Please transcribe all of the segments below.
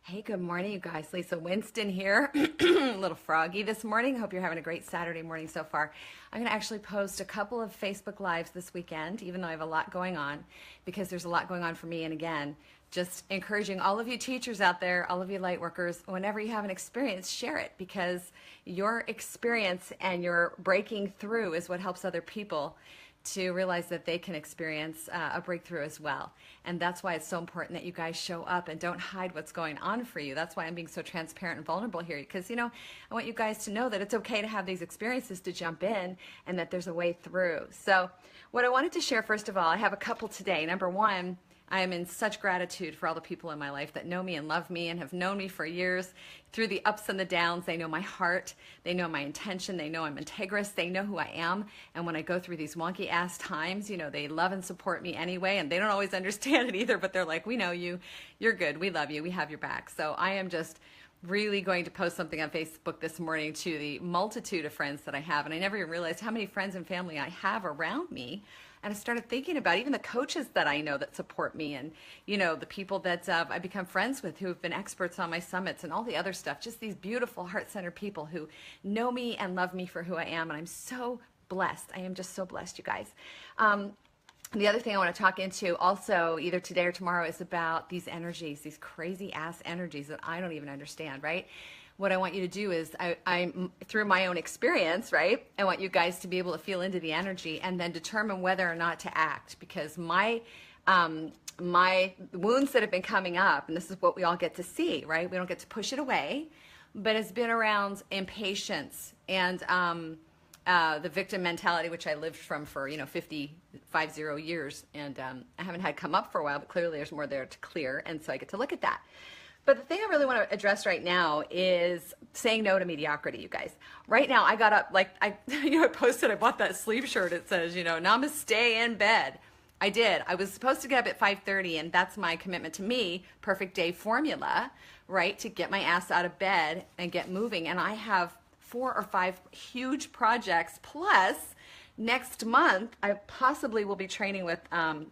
Hey, good morning, you guys. Lisa Winston here. A little froggy this morning. Hope you're having a great Saturday morning so far. I'm going to actually post a couple of Facebook Lives this weekend, even though I have a lot going on, because there's a lot going on for me. And again, just encouraging all of you teachers out there, all of you light workers, whenever you have an experience, share it, because your experience and your breaking through is what helps other people to realize that they can experience a breakthrough as well. And that's why it's so important that you guys show up and don't hide what's going on for you. That's why I'm being so transparent and vulnerable here, because, you know, I want you guys to know that it's okay to have these experiences, to jump in, and that there's a way through. So what I wanted to share, first of all, I have a couple today. Number one, I am in such gratitude for all the people in my life that know me and love me and have known me for years. Through the ups and the downs, they know my heart, they know my intention, they know I'm integrous, they know who I am. And when I go through these wonky ass times, you know, they love and support me anyway, and they don't always understand it either, but they're like, we know you, you're good, we love you, we have your back. So I am just really going to post something on Facebook this morning to the multitude of friends that I have, and I never even realized how many friends and family I have around me. And I started thinking about even the coaches that I know that support me, and, you know, the people that I become friends with who have been experts on my summits and all the other stuff, just these beautiful heart-centered people who know me and love me for who I am. And I'm so blessed. I am just so blessed, you guys. The other thing I want to talk into also either today or tomorrow is about these energies, these crazy ass energies that I don't even understand, right? What I want you to do is, I'm through my own experience, right? I want you guys to be able to feel into the energy and then determine whether or not to act, because my wounds that have been coming up, and this is what we all get to see, right? We don't get to push it away, but it's been around impatience and the victim mentality, which I lived from for, you know, 50 years, and I haven't had come up for a while, but clearly there's more there to clear, and so I get to look at that. But the thing I really want to address right now is saying no to mediocrity, you guys. Right now, I got up, like, I posted, I bought that sleeve shirt. It says, you know, namaste in bed. I did. I was supposed to get up at 5:30, and that's my commitment to me, perfect day formula, right, to get my ass out of bed and get moving. And I have 4 or 5 huge projects, plus next month, I possibly will be training with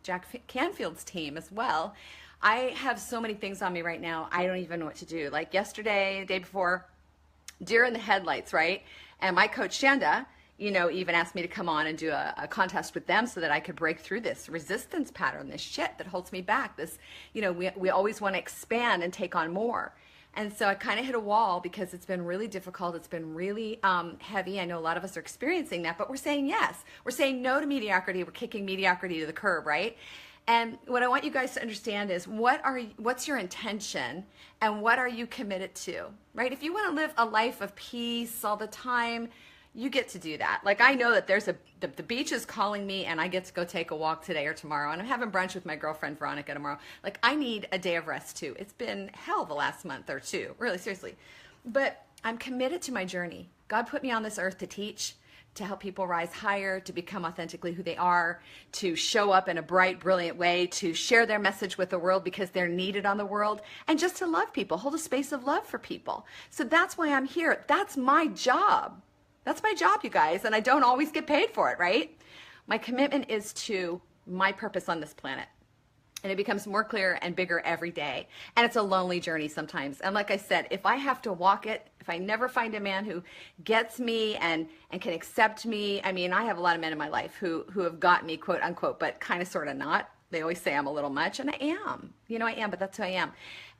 Jack Canfield's team as well. I have so many things on me right now, I don't even know what to do. Like yesterday, the day before, deer in the headlights, right? And my coach, Shanda, you know, even asked me to come on and do a contest with them so that I could break through this resistance pattern, this shit that holds me back. This, you know, we always want to expand and take on more. And so I kind of hit a wall because it's been really difficult. It's been really heavy. I know a lot of us are experiencing that, but we're saying yes. We're saying no to mediocrity. We're kicking mediocrity to the curb, right? And what I want you guys to understand is what's your intention and what are you committed to, right? If you want to live a life of peace all the time, you get to do that. Like, I know that there's the beach is calling me, and I get to go take a walk today or tomorrow, and I'm having brunch with my girlfriend Veronica tomorrow. Like, I need a day of rest too. It's been hell the last month or two, really, seriously. But I'm committed to my journey. God put me on this earth to teach, to help people rise higher, to become authentically who they are, to show up in a bright, brilliant way, to share their message with the world because they're needed on the world, and just to love people, hold a space of love for people. So that's why I'm here. That's my job. That's my job, you guys, and I don't always get paid for it, right? My commitment is to my purpose on this planet. And it becomes more clear and bigger every day. And it's a lonely journey sometimes. And like I said, if I have to walk it, if I never find a man who gets me and can accept me, I mean, I have a lot of men in my life who have got me, quote unquote, but kind of sort of not. They always say I'm a little much, and I am. You know, I am, but that's who I am.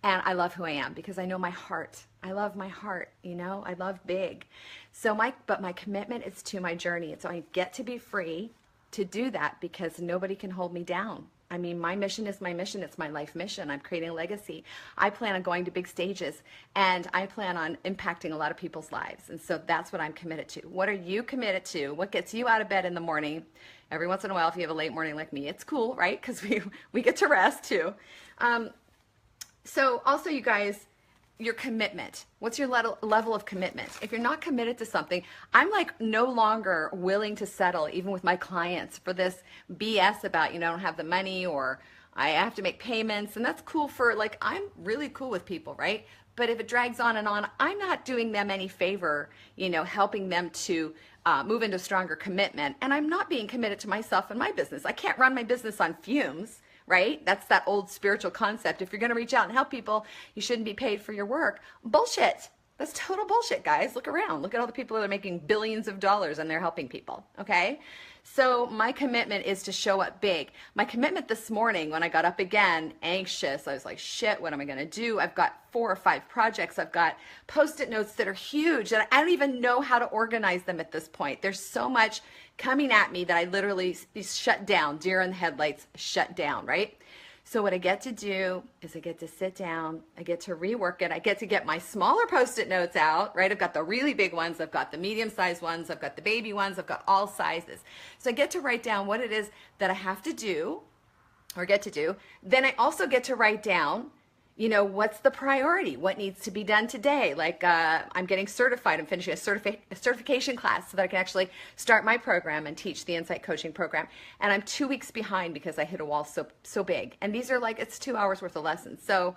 And I love who I am because I know my heart. I love my heart, you know? I love big. So my commitment is to my journey. And so I get to be free to do that because nobody can hold me down. I mean, my mission is my mission. It's my life mission. I'm creating a legacy. I plan on going to big stages, and I plan on impacting a lot of people's lives. And so that's what I'm committed to. What are you committed to? What gets you out of bed in the morning? Every once in a while, if you have a late morning like me, it's cool, right? Because we get to rest too. So also, you guys, your commitment. What's your level of commitment? If you're not committed to something, I'm like no longer willing to settle, even with my clients, for this BS about, you know, I don't have the money or I have to make payments. And that's cool for, like, I'm really cool with people, right? But if it drags on and on, I'm not doing them any favor, you know, helping them to move into stronger commitment. And I'm not being committed to myself and my business. I can't run my business on fumes, right? That's that old spiritual concept. If you're going to reach out and help people, you shouldn't be paid for your work. Bullshit. That's total bullshit, guys. Look around. Look at all the people that are making billions of dollars and they're helping people, okay? So my commitment is to show up big. My commitment this morning when I got up again, anxious, I was like, shit, what am I going to do? I've got 4 or 5 projects. I've got Post-it notes that are huge and I don't even know how to organize them at this point. There's so much coming at me that I literally shut down, deer in the headlights, shut down, right? So what I get to do is I get to sit down, I get to rework it, I get to get my smaller Post-it notes out, right? I've got the really big ones, I've got the medium-sized ones, I've got the baby ones, I've got all sizes. So I get to write down what it is that I have to do, or get to do. Then I also get to write down, you know, what's the priority? What needs to be done today? Like I'm getting certified. I'm finishing a certification class so that I can actually start my program and teach the Insight Coaching program. And I'm 2 weeks behind because I hit a wall so big. And these are like, it's 2 hours worth of lessons. So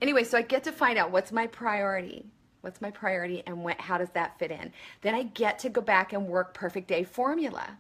anyway, so I get to find out what's my priority. What's my priority and how does that fit in? Then I get to go back and work perfect day formula,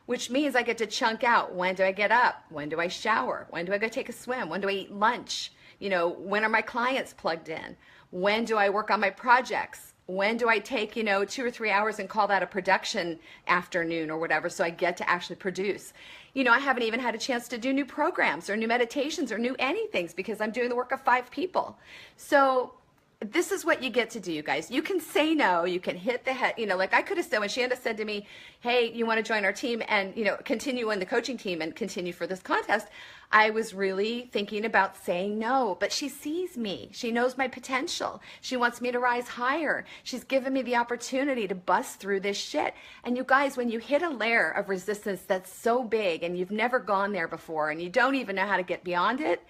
which means I get to chunk out, when do I get up? When do I shower? When do I go take a swim? When do I eat lunch? You know, when are my clients plugged in? When do I work on my projects? When do I take, you know, 2 or 3 hours and call that a production afternoon or whatever, so I get to actually produce? You know, I haven't even had a chance to do new programs or new meditations or new anythings because I'm doing the work of 5 people. So this is what you get to do, you guys. You can say no, you can hit the head, you know, like I could have said, when Shanda said to me, hey, you want to join our team and, you know, continue in the coaching team and continue for this contest, I was really thinking about saying no, but she sees me. She knows my potential. She wants me to rise higher. She's given me the opportunity to bust through this shit. And you guys, when you hit a layer of resistance that's so big and you've never gone there before and you don't even know how to get beyond it,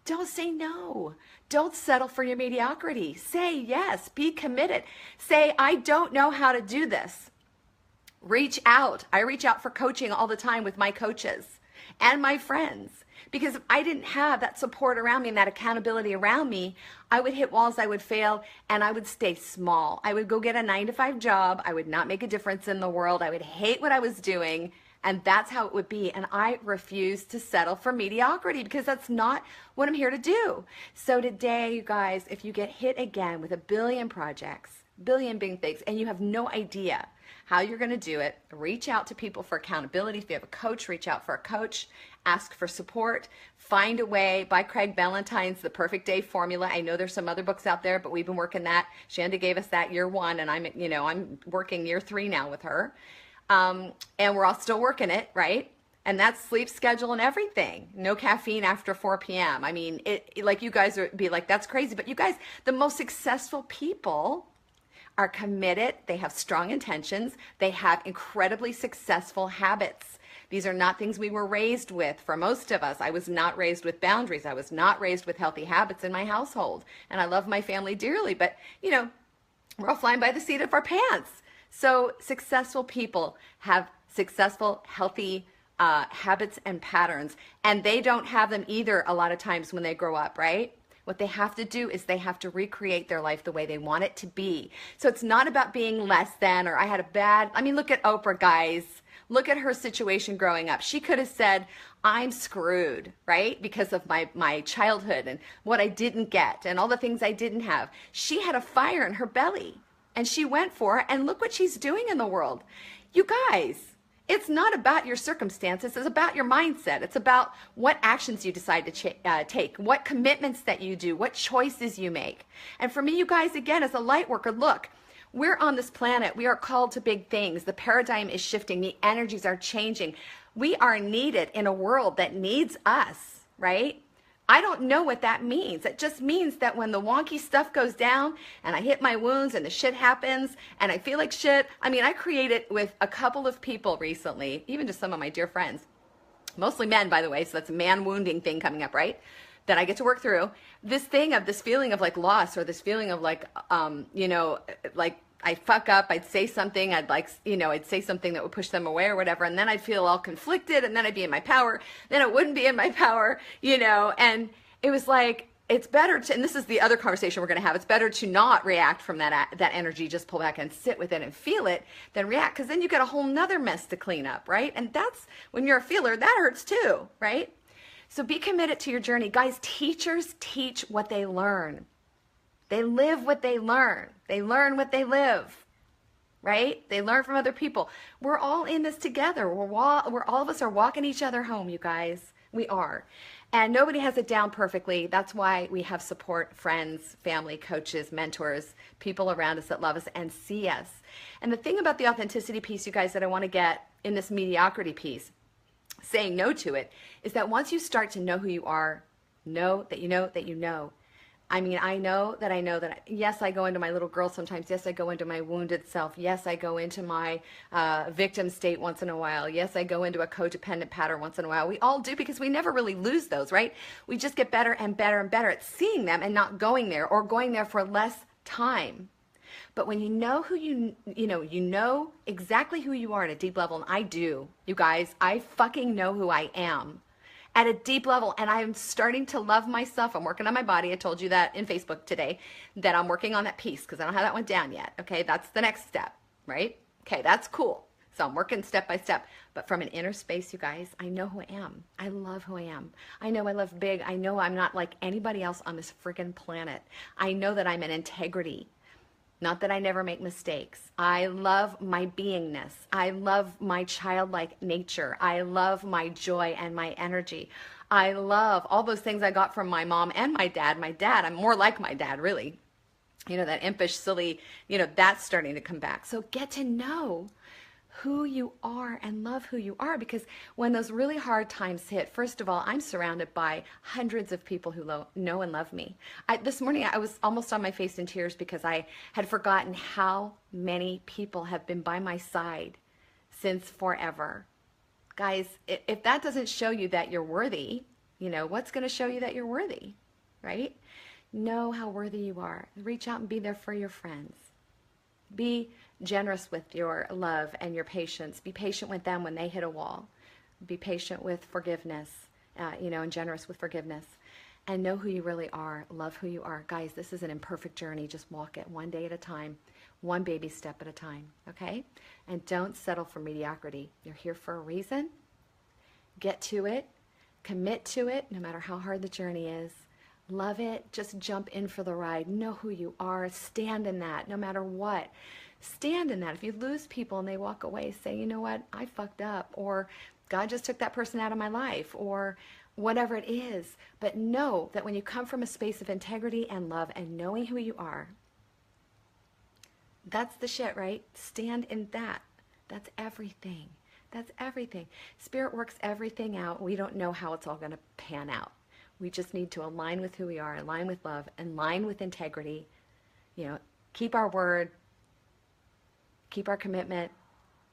don't say no. Don't settle for your mediocrity. Say yes. Be committed. Say, I don't know how to do this. Reach out. I reach out for coaching all the time with my coaches and my friends, because if I didn't have that support around me and that accountability around me, I would hit walls, I would fail, and I would stay small. I would go get a 9-to-5 job. I would not make a difference in the world. I would hate what I was doing. And that's how it would be. And I refuse to settle for mediocrity because that's not what I'm here to do. So today, you guys, if you get hit again with a billion projects, billion big things, and you have no idea how you're going to do it, reach out to people for accountability. If you have a coach, reach out for a coach. Ask for support. Find a way. Buy Craig Ballantyne's The Perfect Day Formula. I know there's some other books out there, but we've been working that. Shanda gave us that year 1, and I'm working year 3 now with her. And we're all still working it, right? And that's sleep schedule and everything. No caffeine after 4 p.m. I mean, it like you guys would be like, that's crazy. But you guys, the most successful people are committed. They have strong intentions. They have incredibly successful habits. These are not things we were raised with. For most of us, I was not raised with boundaries. I was not raised with healthy habits in my household. And I love my family dearly. But, you know, we're all flying by the seat of our pants. So successful people have successful, healthy habits and patterns, and they don't have them either a lot of times when they grow up, right? What they have to do is they have to recreate their life the way they want it to be. So it's not about being less than, or I had a bad, I mean, look at Oprah, guys. Look at her situation growing up. She could have said, I'm screwed, right? Because of my childhood and what I didn't get and all the things I didn't have. She had a fire in her belly. And she went for it, and look what she's doing in the world. You guys, it's not about your circumstances. It's about your mindset. It's about what actions you decide to take, what commitments that you do, what choices you make. And for me, you guys, again, as a light worker, look, we're on this planet. We are called to big things. The paradigm is shifting. The energies are changing. We are needed in a world that needs us, right? I don't know what that means. It just means that when the wonky stuff goes down and I hit my wounds and the shit happens and I feel like shit, I mean, I created with a couple of people recently, even just some of my dear friends, mostly men, by the way, so that's a man wounding thing coming up, right? That I get to work through. This thing of this feeling of like loss, or this feeling of like, you know, like I'd fuck up, I'd say something, I'd say something that would push them away or whatever, and then I'd feel all conflicted, and then I'd be in my power, then it wouldn't be in my power, you know, and it was like, it's better to, and this is the other conversation we're going to have, it's better to not react from that energy, just pull back and sit with it and feel it, than react, because then you got a whole nother mess to clean up, right? And that's, when you're a feeler, that hurts too, right? So be committed to your journey. Guys, teachers teach what they learn. They live what they learn. They learn what they live, right? They learn from other people. We're all in this together. We're all of us are walking each other home, you guys. We are. And nobody has it down perfectly. That's why we have support, friends, family, coaches, mentors, people around us that love us and see us. And the thing about the authenticity piece, you guys, that I want to get in this mediocrity piece, saying no to it, is that once you start to know who you are, know that you know that you know. I mean, I know that, yes, I go into my little girl sometimes. Yes, I go into my wounded self. Yes, I go into my victim state once in a while. Yes, I go into a codependent pattern once in a while. We all do, because we never really lose those, right? We just get better and better and better at seeing them and not going there, or going there for less time. But when you know who you know exactly who you are at a deep level, and I do, you guys, I fucking know who I am at a deep level, and I'm starting to love myself. I'm working on my body. I told you that in Facebook today, that I'm working on that piece, because I don't have that one down yet. Okay, that's the next step, right? Okay, that's cool. So I'm working step by step. But from an inner space, you guys, I know who I am. I love who I am. I know I love big. I know I'm not like anybody else on this freaking planet. I know that I'm an integrity. Not that I never make mistakes. I love my beingness. I love my childlike nature. I love my joy and my energy. I love all those things I got from my mom and my dad. My dad, I'm more like my dad, really. You know, that impish, silly, that's starting to come back. So get to know who you are and love who you are, because when those really hard times hit, first of all, I'm surrounded by hundreds of people who know and love me. This morning I was almost on my face in tears, because I had forgotten how many people have been by my side since forever. Guys, if that doesn't show you that you're worthy, what's going to show you that you're worthy, right? Know how worthy you are. Reach out and be there for your friends. Be generous with your love and your patience. Be patient with them when they hit a wall. Be patient with forgiveness, and generous with forgiveness. And know who you really are. Love who you are. Guys, this is an imperfect journey. Just walk it one day at a time, one baby step at a time, okay? And don't settle for mediocrity. You're here for a reason. Get to it. Commit to it, no matter how hard the journey is. Love it. Just jump in for the ride. Know who you are. Stand in that, no matter what. Stand in that. If you lose people and they walk away, say, you know what, I fucked up, or God just took that person out of my life, or whatever it is. But know that when you come from a space of integrity and love and knowing who you are, that's the shit, right? Stand in that. That's everything. That's everything. Spirit works everything out. We don't know how it's all going to pan out. We just need to align with who we are, align with love, align with integrity, keep our word, keep our commitment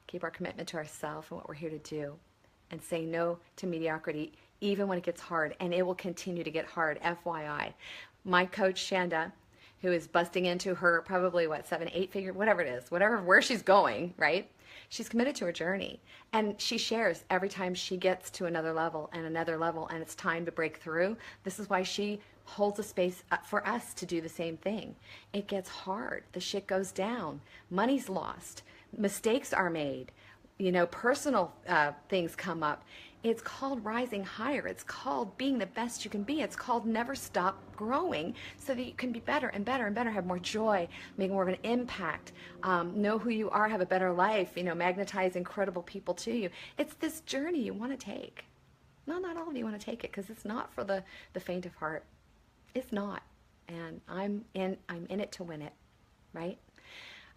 to ourselves and what we're here to do, and say no to mediocrity, even when it gets hard, and it will continue to get hard, FYI. My coach, Shanda, who is busting into her probably, 7, 8 figure, whatever it is, where she's going, right? She's committed to her journey, and she shares every time she gets to another level, and it's time to break through. This is why she holds a space for us to do the same thing. It gets hard. The shit goes down. Money's lost. Mistakes are made. Personal things come up. It's called rising higher. It's called being the best you can be. It's called never stop growing, so that you can be better and better and better, have more joy, make more of an impact, know who you are, have a better life, magnetize incredible people to you. It's this journey you want to take. No, not all of you want to take it, because it's not for the faint of heart. It's not. And I'm in it to win it, right?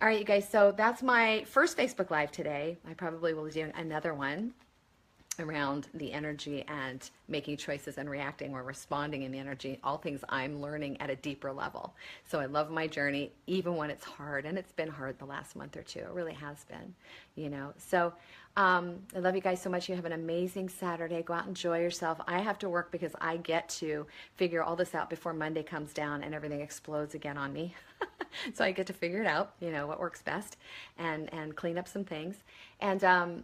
All right, you guys, so that's my first Facebook Live today. I probably will be doing another one around the energy and making choices and reacting or responding in the energy, all things I'm learning at a deeper level. So I love my journey, even when it's hard, and it's been hard the last month or two. It really has been, So I love you guys so much. You have an amazing Saturday. Go out and enjoy yourself. I have to work because I get to figure all this out before Monday comes down and everything explodes again on me. So I get to figure it out, what works best, and clean up some things. And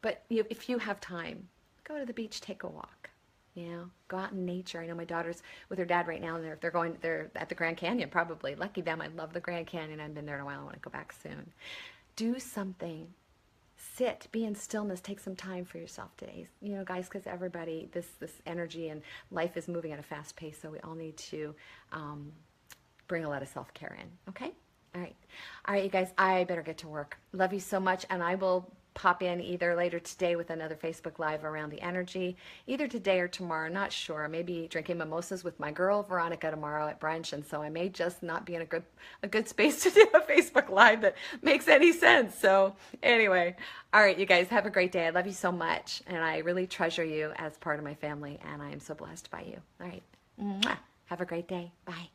but if you have time, go to the beach, take a walk, go out in nature. I know my daughter's with her dad right now, and they're at the Grand Canyon, probably. Lucky them. I love the Grand Canyon. I haven't been there in a while. I want to go back soon. Do something sit, be in stillness, take some time for yourself today. You know, guys, because everybody, this energy and life is moving at a fast pace, so we all need to bring a lot of self-care in, okay? All right. All right, you guys, I better get to work. Love you so much, and I will pop in either later today with another Facebook Live around the energy, either today or tomorrow, not sure. Maybe drinking mimosas with my girl Veronica tomorrow at brunch, and so I may just not be in a good space to do a Facebook Live that makes any sense. So anyway, all right, you guys, have a great day. I love you so much, and I really treasure you as part of my family, and I am so blessed by you. All right. Mwah. Have a great day. Bye.